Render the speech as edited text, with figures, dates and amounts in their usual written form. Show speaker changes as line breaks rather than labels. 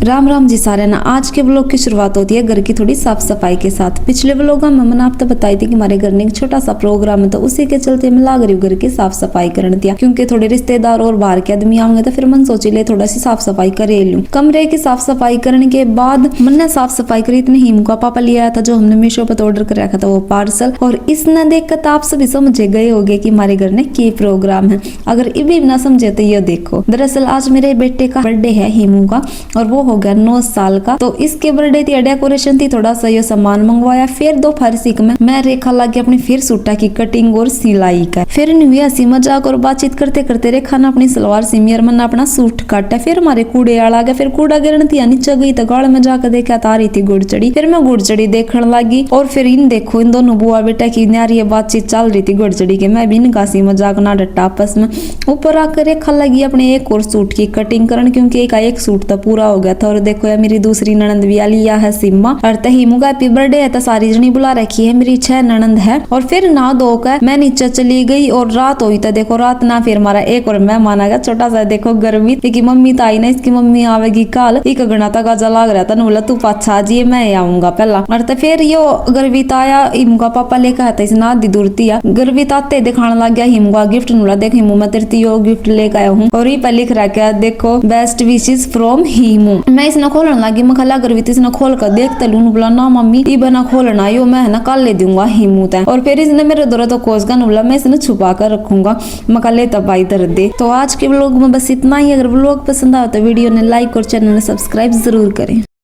राम राम जी सारे ना। आज के ब्लॉग की शुरुआत होती है घर की थोड़ी साफ सफाई के साथ। पिछले ब्लॉग में मैंने आपको बताई थी कि हमारे घर में एक छोटा सा प्रोग्राम है, तो उसी के चलते मैं लाग रही हूँ घर की साफ सफाई करने दिया, क्योंकि थोड़े रिश्तेदार और बाहर के आदमी आएंगे तो फिर मन सोची ले थोड़ा सी साफ सफाई करे लूं। कमरे की साफ सफाई करने के बाद मैंने साफ सफाई करी, इतने हिम का पापा लिया आया था जो हमने मीशो पर ऑर्डर कर रखा था वो पार्सल, और इसने देखकर तो आप सभी समझे गए होंगे कि हमारे घर में क्या प्रोग्राम है। अगर ये भी ना समझे तो ये देखो, दरअसल आज मेरे बेटे का बर्थडे है हिमू का, और वो हो गया 9 साल का। तो इसके बर्थडे थी, डेकोरेशन थी, थोड़ा सा ये सामान मंगवाया। फिर दोपहर सीख में मैं रेखा लगी अपनी फिर सूटा की कटिंग और सिलाई का। फिर न्यू हंसी मजाक और बातचीत करते करते रेखा ने अपनी सलवार सीमियर मन अपना सूट काटा। फिर हमारे कूड़े आड़ आ गया, फिर कूड़ा गिरन थी नीचे गई तो गाड़ में जाकर देखा तो आ रही थी गुड़चड़ी। फिर मैं गुड़चड़ी देखने लगी, और फिर इन देखो इन दोनों बुआ बेटा की न्यारी बातचीत चल रही थी गुड़चड़ी के। मैं भी इनका हंसी मजाक ना डटा आपस में। ऊपर आकर रेखा लगी अपने एक और सूट की कटिंग करन, क्योंकि एक सूट तो पूरा हो गया था। और देखो यार मेरी दूसरी ननंद भी लिया है सिम्मा, और तहीमू का हैप्पी बर्थडे है तो सारी जनी बुला रखी है। मेरी 6 ननंद है। और फिर ना धोकर मैं नीचे चली गई, और रात हुई तो देखो रात ना फिर हमारा एक और मेहमान आ गया छोटा सा, देखो गर्मी की मम्मी तो आई ना, इसकी मम्मी आवेगी कल। एक घना तक गाजा लाग रहा था, बोला तू पाछा जी मैं आऊंगा पहला। और तो फिर यो गर्वित आया, हिमू का पापा लेकर आता इसना आधी दूरती आ। गर्वित आते दिखाने लग गया हिमू का गिफ्ट, नुला देख हिमू मैं तेरे यो गिफ्ट लेकर आया हूँ, और ये पर लिख रखा देखो बेस्ट विशेस फ्रॉम हिमू। मैं इसने खोलने लगी, मैं खला गर्वित इसने खोल कर देख तलू, बोला ना मम्मी ये बना खोलना यो मैं है ना कल ले दूंगा हिमू तय। और फिर इसने मेरे दौरा तो कोस का बोला मैं इसने छुपा कर रखूंगा, मैं कल ले तब आई दर्द दे। तो आज के व्लॉग में बस इतना ही। अगर व्लॉग पसंद आया तो वीडियो ने लाइक और चैनल ने सब्सक्राइब जरूर करें।